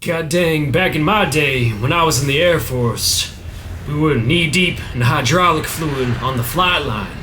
God dang, back in my day, when I was in the Air Force, we were knee-deep in hydraulic fluid on the flight line.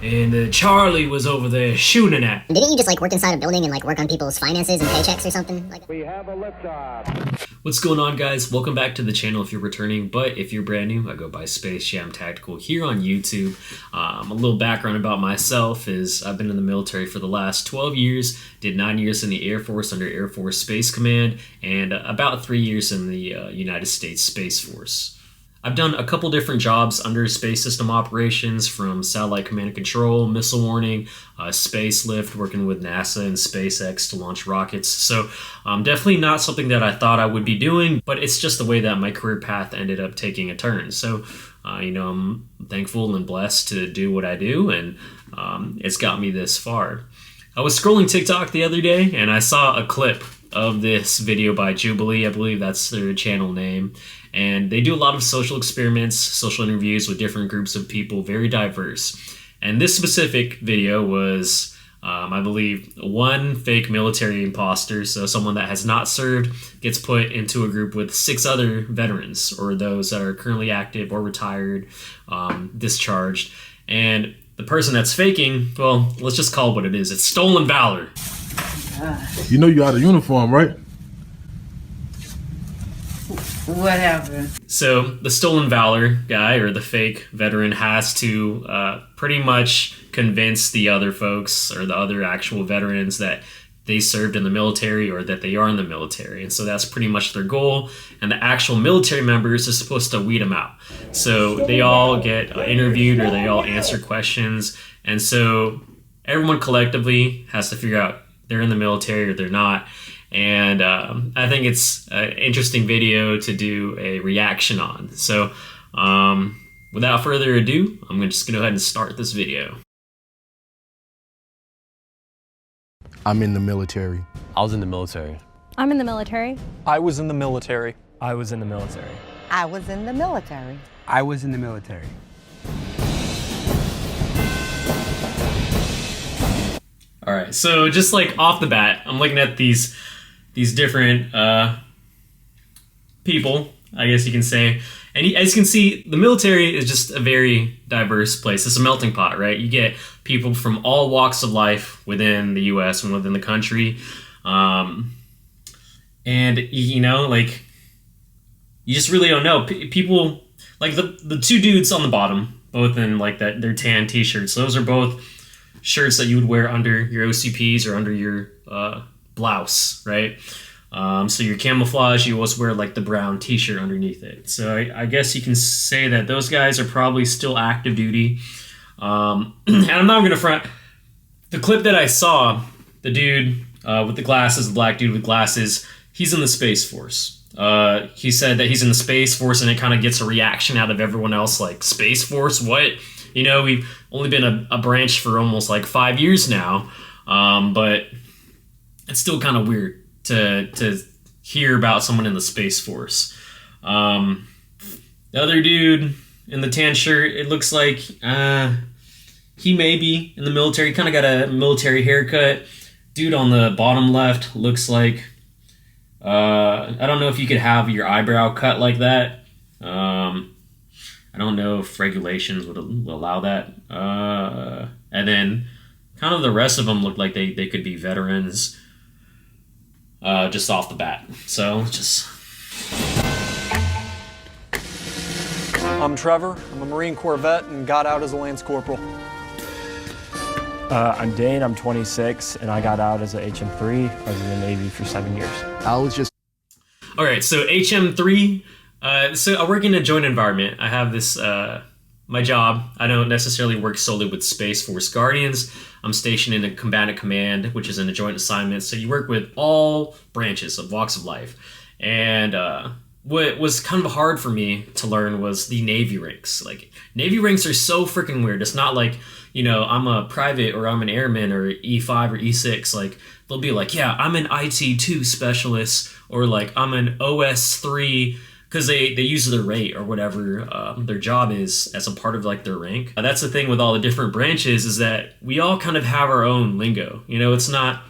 And Charlie was over there shooting at. Didn't you just work inside a building and work on people's finances and paychecks or something? We have a liftoff. What's going on, guys? Welcome back to the channel if you're returning, but if you're brand new, I go by Space Jam Tactical here on YouTube. A little background about myself is I've been in the military for the last 12 years, did 9 years in the Air Force under Air Force Space Command, and about 3 years in the United States Space Force. I've done a couple different jobs under space system operations, from satellite command and control, missile warning, space lift, working with NASA and SpaceX to launch rockets. So definitely not something that I thought I would be doing, but it's just the way that my career path ended up taking a turn. So, I'm thankful and blessed to do what I do, and it's got me this far. I was scrolling TikTok the other day, and I saw a clip of this video by Jubilee. I believe that's their channel name. And they do a lot of social experiments, social interviews with different groups of people, very diverse. And this specific video was, I believe, one fake military imposter, so someone that has not served, gets put into a group with 6 other veterans, or those that are currently active or retired, discharged. And the person that's faking, well, let's just call it what it is. It's stolen valor. You know you out of uniform, right? What happened? So the stolen valor guy, or the fake veteran, has to pretty much convince the other folks, or the other actual veterans, that they served in the military or that they are in the military. And so that's pretty much their goal. And the actual military members are supposed to weed them out. So they all get interviewed, or they all answer questions. And so everyone collectively has to figure out they're in the military or they're not. And I think it's an interesting video to do a reaction on. So without further ado, I'm just going to go ahead and start this video. I'm in the military. I was in the military. I'm in the military. I was in the military. I was in the military. I was in the military. I was in the military. All right, so just off the bat, I'm looking at these different people, I guess you can say. And as you can see, the military is just a very diverse place. It's a melting pot, right? You get people from all walks of life within the U.S. and within the country. And, you just really don't know. People, the 2 dudes on the bottom, both in their tan t-shirts. Those are both shirts that you would wear under your OCPs or under your blouse, right? So your camouflage, you always wear the brown t-shirt underneath it. So I guess you can say that those guys are probably still active duty. And I'm not going to front. The clip that I saw, the dude with the glasses, the black dude with glasses, he's in the Space Force. He said that he's in the Space Force, and it kind of gets a reaction out of everyone else, Space Force, what? We've only been a branch for almost 5 years now, but it's still kind of weird to hear about someone in the Space Force. The other dude in the tan shirt, it looks like he may be in the military. Kind of got a military haircut. Dude on the bottom left looks like, I don't know if you could have your eyebrow cut like that. I don't know if regulations would allow that. And then kind of the rest of them look like they could be veterans, just off the bat. So just... I'm Trevor. I'm a Marine Corps vet and got out as a Lance Corporal. I'm Dane. I'm 26, and I got out as a HM3. I was in the Navy for 7 years. I was just... All right, so HM3... so I work in a joint environment. I have this, my job, I don't necessarily work solely with Space Force Guardians. I'm stationed in a combatant command, which is in a joint assignment. So you work with all branches of walks of life. And what was kind of hard for me to learn was the Navy ranks. Navy ranks are so freaking weird. It's not I'm a private or I'm an airman or E5 or E6. They'll be yeah, I'm an IT2 specialist, or I'm an OS3, because they use their rate or whatever their job is as a part of their rank. That's the thing with all the different branches, is that we all kind of have our own lingo. It's not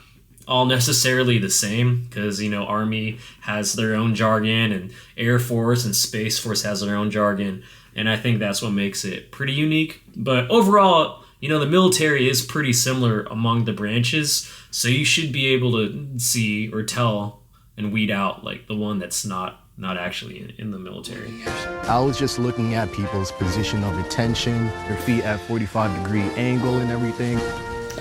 all necessarily the same because, you know, Army has their own jargon and Air Force and Space Force has their own jargon. And I think that's what makes it pretty unique. But overall, you know, the military is pretty similar among the branches. So you should be able to see or tell and weed out like the one that's not actually in the military. I was just looking at people's position of attention, their feet at 45-degree angle and everything.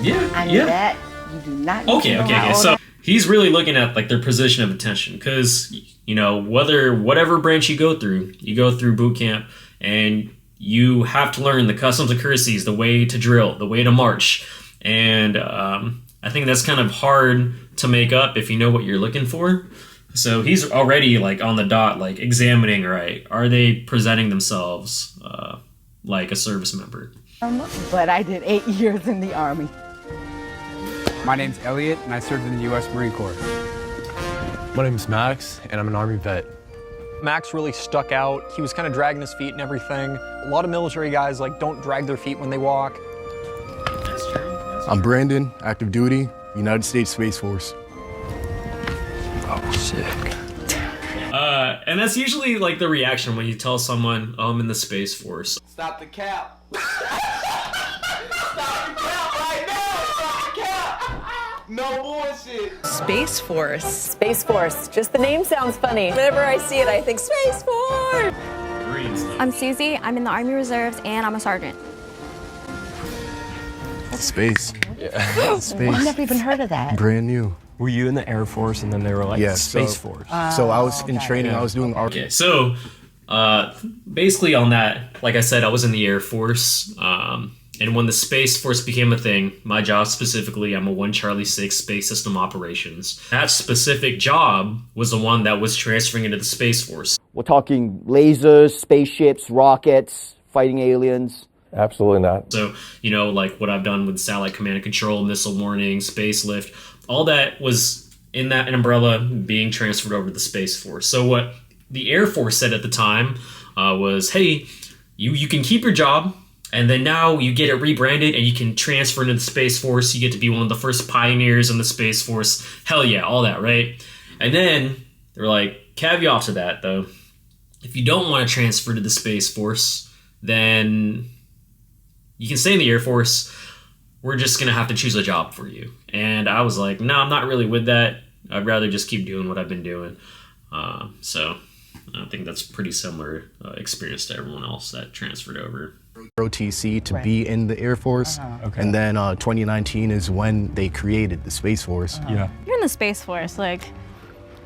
Yeah, I knew that. You do not need to know how Okay. old So he's really looking at like their position of attention because, you know, whatever branch you go through boot camp and you have to learn the customs and courtesies, the way to drill, the way to march. And I think that's kind of hard to make up if you know what you're looking for. So he's already like on the dot, like examining, right? Are they presenting themselves like a service member? but I did 8 years in the Army. My name's Elliot, and I served in the U.S. Marine Corps. My name's Max, and I'm an Army vet. Max really stuck out. He was kind of dragging his feet and everything. A lot of military guys like don't drag their feet when they walk. That's true. I'm Brandon, active duty, United States Space Force. Oh, sick. And that's usually like the reaction when you tell someone, oh, I'm in the Space Force. Stop the cap. Stop the cap right now. Stop the cap. No bullshit. Space Force. Space Force. Just the name sounds funny. Whenever I see it, I think Space Force. Marines, though. I'm Susie. I'm in the Army Reserves, and I'm a sergeant. Space. Yeah. Space. I've never even heard of that. Brand new. Were you in the Air Force and then they were like Yeah, Space so- Force? So I was in okay. training, I was doing Okay, so basically on that, like I said, I was in the Air Force. And when the Space Force became a thing, my job specifically, I'm a 1 Charlie 6 Space System Operations. That specific job was the one that was transferring into the Space Force. We're talking lasers, spaceships, rockets, fighting aliens. Absolutely not. So, you know, like what I've done with satellite command and control, missile warning, space lift, all that was in that umbrella being transferred over to the Space Force. So what the Air Force said at the time was, hey, you can keep your job, and then now you get it rebranded and you can transfer into the Space Force. You get to be one of the first pioneers in the Space Force. Hell yeah, all that, right? And then they're like, caveat to that, though. If you don't want to transfer to the Space Force, then you can stay in the Air Force. We're just going to have to choose a job for you. And I was like, no, I'm not really with that. I'd rather just keep doing what I've been doing. So I think that's pretty similar experience to everyone else that transferred over. OTC to be in the Air Force. Okay. And then 2019 is when they created the Space Force. Yeah. You're in the Space Force, like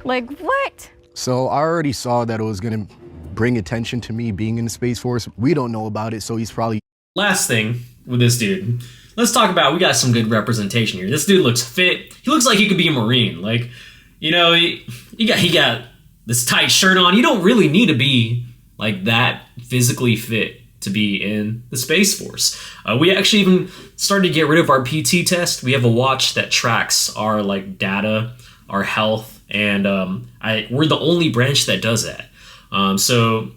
what? So I already saw that it was going to bring attention to me being in the Space Force. We don't know about it, so he's probably... Last thing with this dude, let's talk about, we got some good representation here. This dude looks fit. He looks like he could be a Marine. Like, you know, he got this tight shirt on. You don't really need to be like that physically fit to be in the Space Force. We actually even started to get rid of our PT test. We have a watch that tracks our like data, our health, and we're the only branch that does that. So,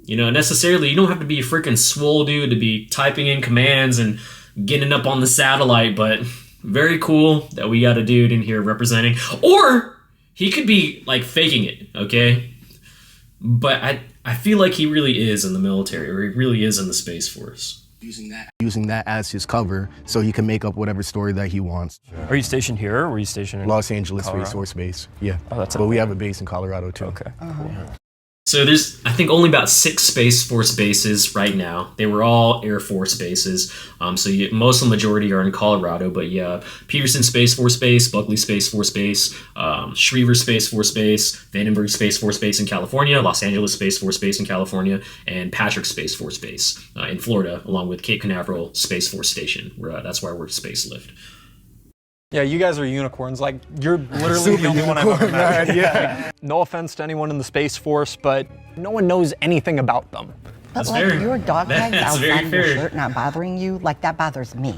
you know, necessarily you don't have to be a freaking swole dude to be typing in commands and getting up on the satellite, but very cool that we got a dude in here representing. Or he could be like faking it, okay? But I feel like he really is in the military, or he really is in the Space Force. Using that as his cover so he can make up whatever story that he wants. Are you stationed here or were you stationed in Los Angeles Colorado? Space Force Base. Yeah. Oh, that's But we have a base in Colorado too. Okay. Cool. So there's, I think, only about 6 Space Force bases right now. They were all Air Force bases. Most of the majority are in Colorado, but yeah, Peterson Space Force Base, Buckley Space Force Base, Schriever Space Force Base, Vandenberg Space Force Base in California, Los Angeles Space Force Base in California, and Patrick Space Force Base in Florida, along with Cape Canaveral Space Force Station. That's where we're space lift. Yeah, you guys are unicorns. Like, you're literally the only one I've ever met. Yeah. No offense to anyone in the Space Force, but no one knows anything about them. But That's like fair. your dog tags That's very outside of your fair. shirt not bothering you, like that bothers me.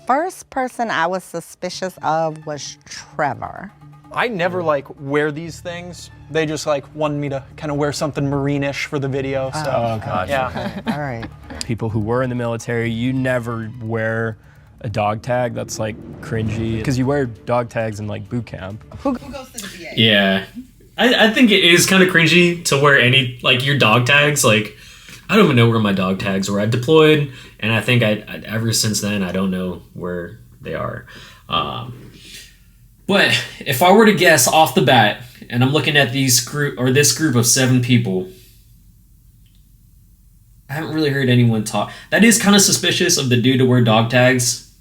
First person I was suspicious of was Trevor. I never like wear these things. They just like wanted me to kind of wear something Marine-ish for the video. So Oh, gotcha. yeah. All right. People who were in the military, you never wear a dog tag that's like cringy because you wear dog tags in like boot camp. Who goes to the VA? Yeah. I think it is kind of cringy to wear any, like, your dog tags. Like, I don't even know where my dog tags were. I deployed, and I think ever since then, I don't know where they are. But if I were to guess off the bat, and I'm looking at this group of 7 people, I haven't really heard anyone talk. That is kind of suspicious of the dude to wear dog tags.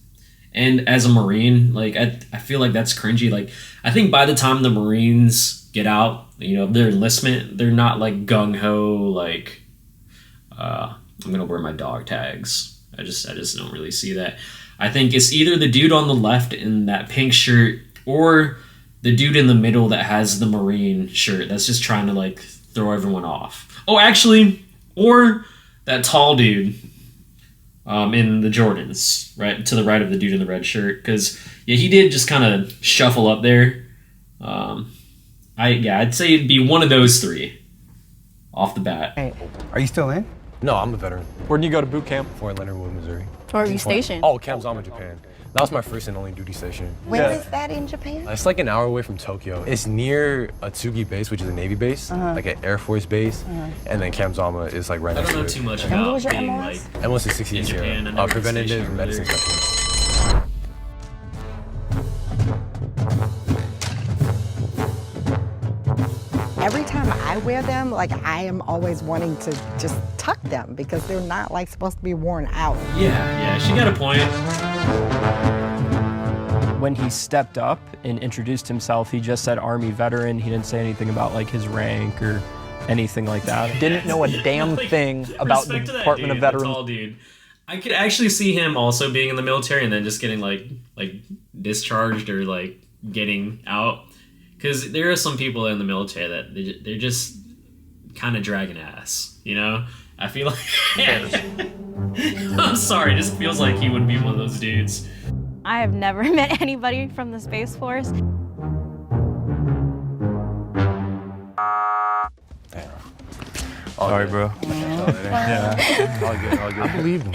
And as a Marine, like, I feel like that's cringy. Like, I think by the time the Marines get out, you know, their enlistment, they're not like gung-ho, like, I'm gonna wear my dog tags. I just don't really see that. I think it's either the dude on the left in that pink shirt or the dude in the middle that has the Marine shirt that's just trying to, like, throw everyone off. Oh, actually, or that tall dude in the Jordans, right to the right of the dude in the red shirt, because yeah, he did just kind of shuffle up there. I'd say it'd be one of those 3 off the bat. Hey, are you still in? No, I'm a veteran. Where did you go to boot camp? Fort Leonard Wood, Missouri. Where were you stationed? Oh, Camp Zama, Japan. That was my first and only duty station. Where is that in Japan? It's like an hour away from Tokyo. It's near Atsugi base, which is a Navy base, like an Air Force base, and then Camp Zama is like right next to it. I don't know too much about being like MLS is 6 years here. Preventative medicine specialist. Every time I wear them, like, I am always wanting to just tuck them because they're not like supposed to be worn out. Yeah, she got a point. When he stepped up and introduced himself, he just said Army veteran. He didn't say anything about like his rank or anything like that. Didn't know a damn thing about the Department of Veterans. Tall dude. I could actually see him also being in the military and then just getting like discharged or like getting out. Because there are some people in the military that they're just kind of dragging ass, you know? I feel like... I'm sorry, it just feels like he would be one of those dudes. I have never met anybody from the Space Force. Sorry, bro. Yeah. All good. I believe him.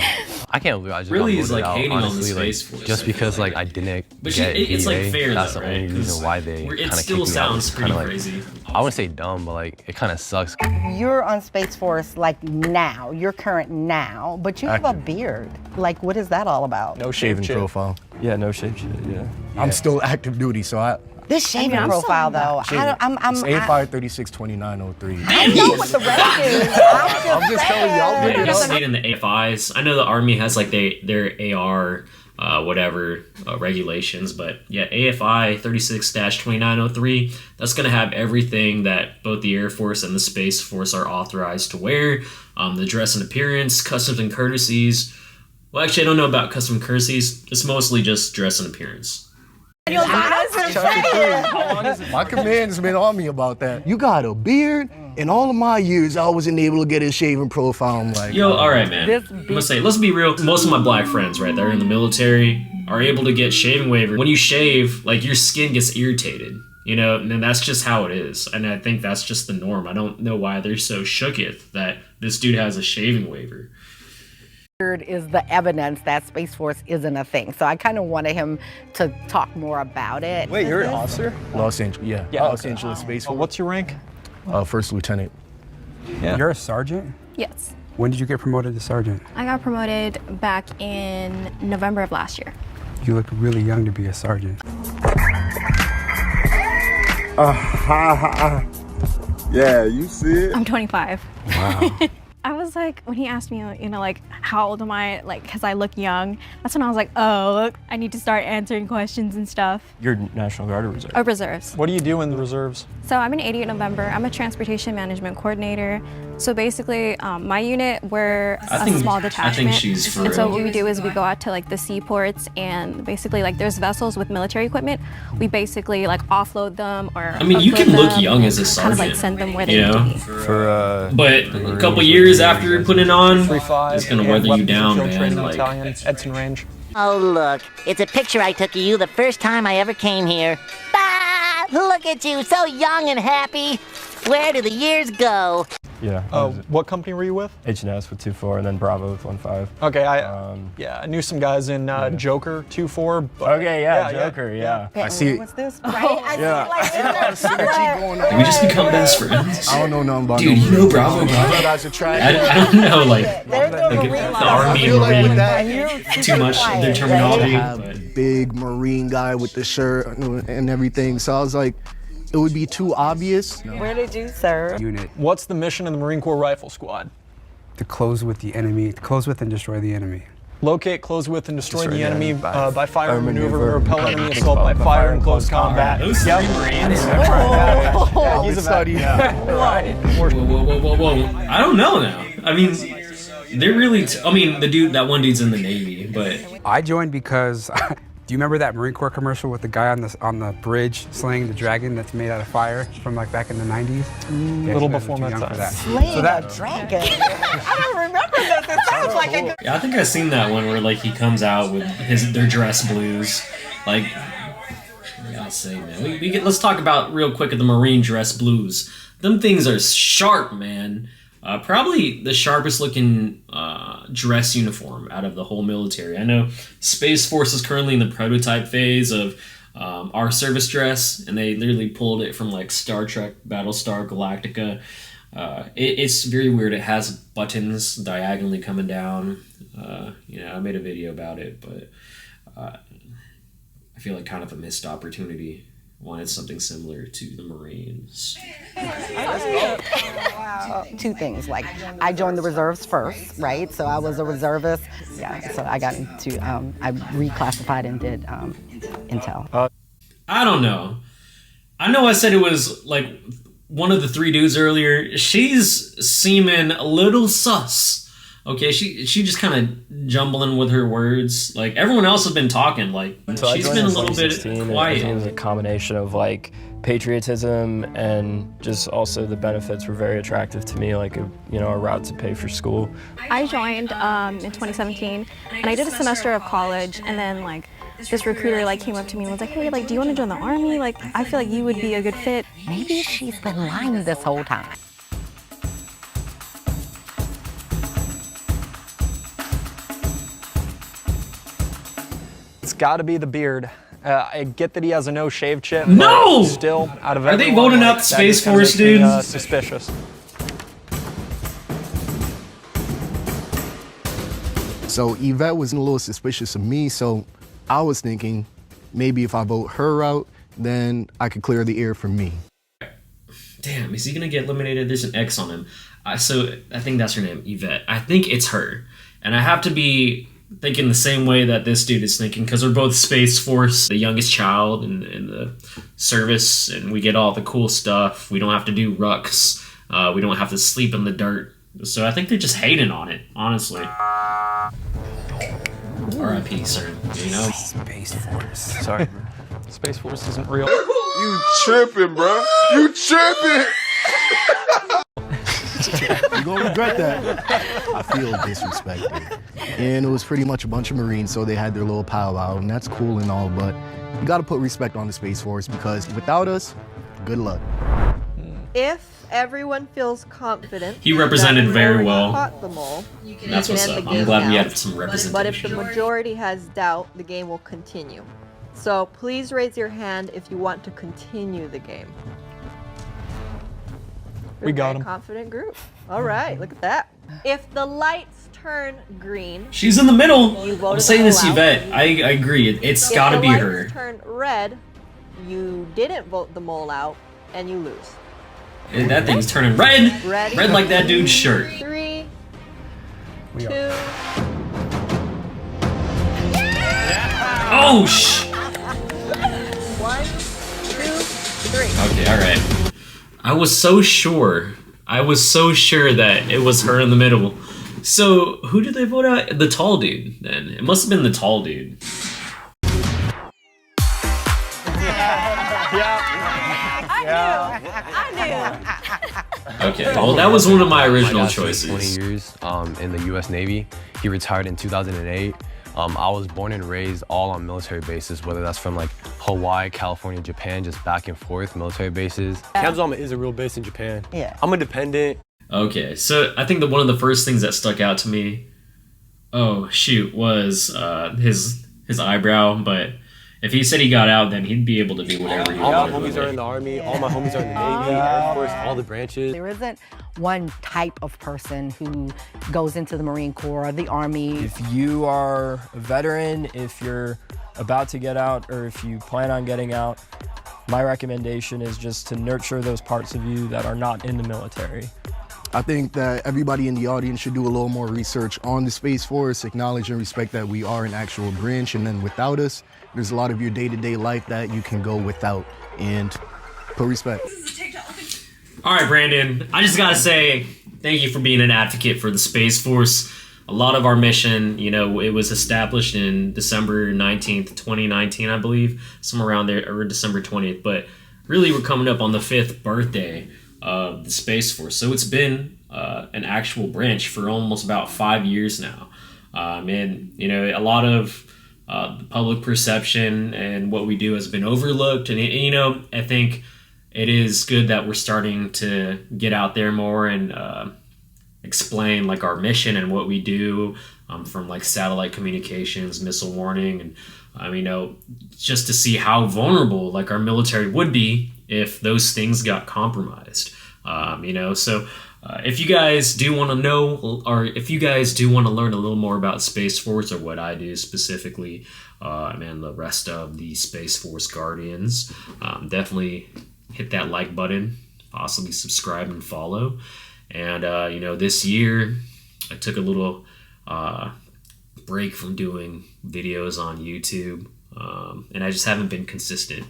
I can't believe I just really got is like out, hating honestly, on the Space like, Force. just because like I didn't but get it's VA, like fair that's though, the right? only reason why they kind of it kicked still me out. sounds It's pretty kinda crazy. I wouldn't say dumb, but like it kind of sucks. You're on Space Force like now, you're current now, but you have a beard. Like, what is that all about? No Shaving shit. profile. Yeah, no shit, yeah. I'm still active duty, so This shaving profile, though, it's A5 36 2903. I know what the rank is. I'm just telling you, I'll Yeah, look it you up. see it in the AFIs. I know the Army has like their AR regulations, but yeah, AFI 36-2903, that's going to have everything that both the Air Force and the Space Force are authorized to wear. The dress and appearance, customs and courtesies. Well, actually, I don't know about custom and courtesies. It's mostly just dress and appearance. My command's been on me about that. You got a beard? In all of my years, I wasn't able to get a shaving profile. I'm like, yo, all right, man. I'm gonna say, let's be real. Most of my black friends, right, that are in the military, are able to get shaving waiver. When you shave, like, your skin gets irritated, you know, and that's just how it is. And I think that's just the norm. I don't know why they're so shooketh that this dude has a shaving waiver. Is the evidence that Space Force isn't a thing. So I kind of wanted him to talk more about it. Wait, you're an officer? Los Angeles, Los Angeles Space Force. What's your rank? First lieutenant. Yeah. You're a sergeant? Yes. When did you get promoted to sergeant? I got promoted back in November of last year. You look really young to be a sergeant. Yeah, you see it? I'm 25. Wow. I was like, when he asked me, you know, like, how old am I? Like, because I look young. That's when I was like, oh, look, I need to start answering questions and stuff. You're National Guard or Reserve? Oh, reserves. What do you do in the reserves? So I'm in 88 November. I'm a transportation management coordinator. So basically, my unit, we're a small detachment. I think she's for And so real. what we do is we go out to like the seaports and basically like there's vessels with military equipment. We basically like offload them or I mean, you upload can look them young as a and sergeant. kind of like send them where they you need know? to be. But a couple years after putting it on, it's gonna weather you down, man. Like, Edson Range. Oh, look. It's a picture I took of you the first time I ever came here. Ah, look at you, so young and happy. Where do the years go? Yeah. What company were you with? H&S with 2-4, and then Bravo with 1-5. Okay, I knew some guys in Joker 2-4. Okay, Joker, yeah. I see. What's this? Right? I see Did we just become best friends? I don't know nothing about Dude, you know Bravo? Guys are trash. I don't know, like the Army and Marine. Too much their terminology. But big Marine guy with the shirt and everything. So I was like, it would be too obvious. Where did you serve? Unit. What's the mission of the Marine Corps Rifle Squad? To close with the enemy, to close with and destroy the enemy. Locate, close with, and destroy the enemy by fire and maneuver, repel enemy assault by fire in close combat. Those three Marines. Yeah, he's a study. Whoa. I don't know now. I mean, they're really, that one dude's in the Navy, but. I joined because, do you remember that Marine Corps commercial with the guy on the bridge slaying the dragon that's made out of fire from like back in the 90s? A little before my time. Slaying a dragon? I don't remember this. It sounds like a good... Yeah, I think I've seen that one where like he comes out with their dress blues. Like, I gotta say, man, let's talk about real quick the Marine dress blues. Them things are sharp, man. Probably the sharpest looking dress uniform out of the whole military. I know Space Force is currently in the prototype phase of our service dress, and they literally pulled it from like Star Trek, Battlestar Galactica. It's very weird. It has buttons diagonally coming down. I made a video about it, but I feel like kind of a missed opportunity. Wanted something similar to the Marines. Two things, like I joined the reserves first, right? So I was a reservist. Yeah, so I got into, I reclassified and did intel. I don't know. I know I said it was like one of the three dudes earlier. She's seeming a little sus. Okay, she just kind of jumbling with her words. Like everyone else has been talking. Like so she's been a little bit quiet. It was a combination of like patriotism and just also the benefits were very attractive to me, like a route to pay for school. I joined in 2017, and I did a semester of college, and then like this recruiter like came up to me and was like, hey, like, do you want to join the Army? Like, I feel like you would be a good fit. Maybe she's been lying this whole time. It's got to be the beard. I get that he has a no-shave chin. No! Still, out of Are they everyone, voting like, up Space that just Force kinda makes me, dudes? Suspicious. So Yvette was a little suspicious of me, so I was thinking maybe if I vote her out, then I could clear the air for me. Damn, is he gonna get eliminated? There's an X on him. So I think that's her name, Yvette. I think it's her. And I have to be thinking the same way that this dude is thinking, because we're both Space Force, the youngest child in the service, and we get all the cool stuff. We don't have to do rucks. We don't have to sleep in the dirt. So I think they're just hating on it, honestly. R.I.P., sir. Space Force. Sorry. Space Force isn't real. You tripping, bro. You tripping. You're gonna regret that. I feel disrespected. And it was pretty much a bunch of Marines, so they had their little powwow, and that's cool and all, but you gotta put respect on the Space Force, because without us, good luck. If everyone feels confident, he represented that very Mole well. caught the mole, That's what's end up. the I'm game glad we now. had some representation. But if the majority has doubt, the game will continue. So please raise your hand if you want to continue the game. We got him. Confident group. All right, look at that. If the lights turn green, She's in the middle. You voted I'm saying this, the mole out. Yvette. I agree. It's got to be If the her. lights turn red, you didn't vote the mole out, and you lose. And that thing's turning red. Ready? Red like that dude's shirt. 3, 2. Oh, sh! 1, 2, 3. Okay, alright. I was so sure. That it was her in the middle. So, who did they vote out? The tall dude, then. It must have been the tall dude. Okay, well, that was one of my original choices. 20 years in the U.S. Navy. He retired in 2008. I was born and raised all on military bases, whether that's from like Hawaii, California, Japan, just back and forth military bases. Camp Zama is a real base in Japan. Yeah. I'm a dependent. Okay, so I think that one of the first things that stuck out to me, was his eyebrow. But if he said he got out, then he'd be able to do whatever he All my wanted. homies are in the Army. All my homies are in the Navy, Air Force, all the branches. There isn't one type of person who goes into the Marine Corps or the Army. If you are a veteran, if you're about to get out, or if you plan on getting out, my recommendation is just to nurture those parts of you that are not in the military. I think that everybody in the audience should do a little more research on the Space Force, acknowledge and respect that we are an actual branch, and then without us, there's a lot of your day-to-day life that you can go without, and put respect. All right, Brandon, I just gotta say thank you for being an advocate for the Space Force. A lot of our mission, it was established in December 19th, 2019, I believe, somewhere around there, or December 20th, but really we're coming up on the 5th birthday of the Space Force. So it's been an actual branch for almost about 5 years now. And, a lot of the public perception and what we do has been overlooked. And, I think it is good that we're starting to get out there more and explain like our mission and what we do, from like satellite communications, missile warning, and just to see how vulnerable like our military would be if those things got compromised. So if you guys do want to know, or if you guys do want to learn a little more about Space Force or what I do specifically, and the rest of the Space Force Guardians, definitely hit that like button, possibly subscribe and follow. And, this year I took a little break from doing videos on YouTube, and I just haven't been consistent.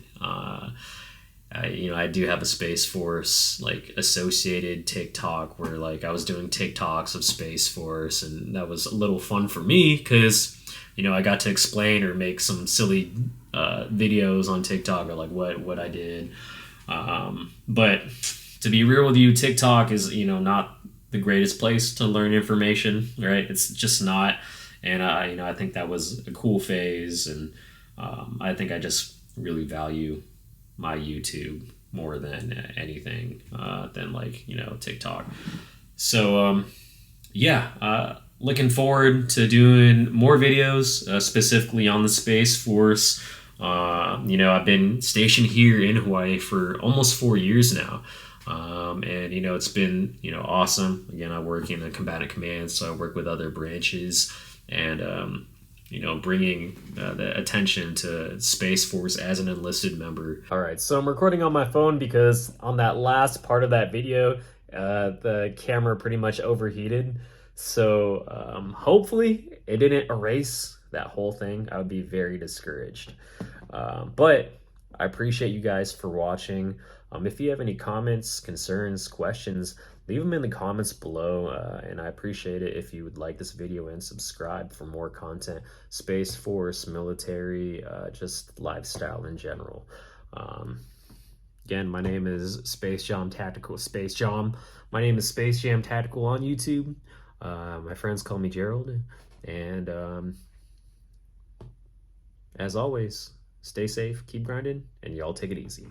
I do have a Space Force like associated TikTok where like I was doing TikToks of Space Force, and that was a little fun for me because, I got to explain or make some silly videos on TikTok or like what I did. But to be real with you, TikTok is, not the greatest place to learn information, right? It's just not. And, I think that was a cool phase. And I think I just really value my YouTube more than anything than like, TikTok. So, looking forward to doing more videos specifically on the Space Force. I've been stationed here in Hawaii for almost 4 years now. And, it's been, awesome. Again, I work in a combatant command, so I work with other branches and, bringing the attention to Space Force as an enlisted member. All right, so I'm recording on my phone because on that last part of that video, the camera pretty much overheated. So hopefully it didn't erase that whole thing. I would be very discouraged. But I appreciate you guys for watching. If you have any comments, concerns, questions, leave them in the comments below, and I appreciate it if you would like this video and subscribe for more content, Space Force, military, just lifestyle in general. Again, my name is Space Jam Tactical. My name is Space Jam Tactical on YouTube. My friends call me Gerald, and as always, stay safe, keep grinding, and y'all take it easy.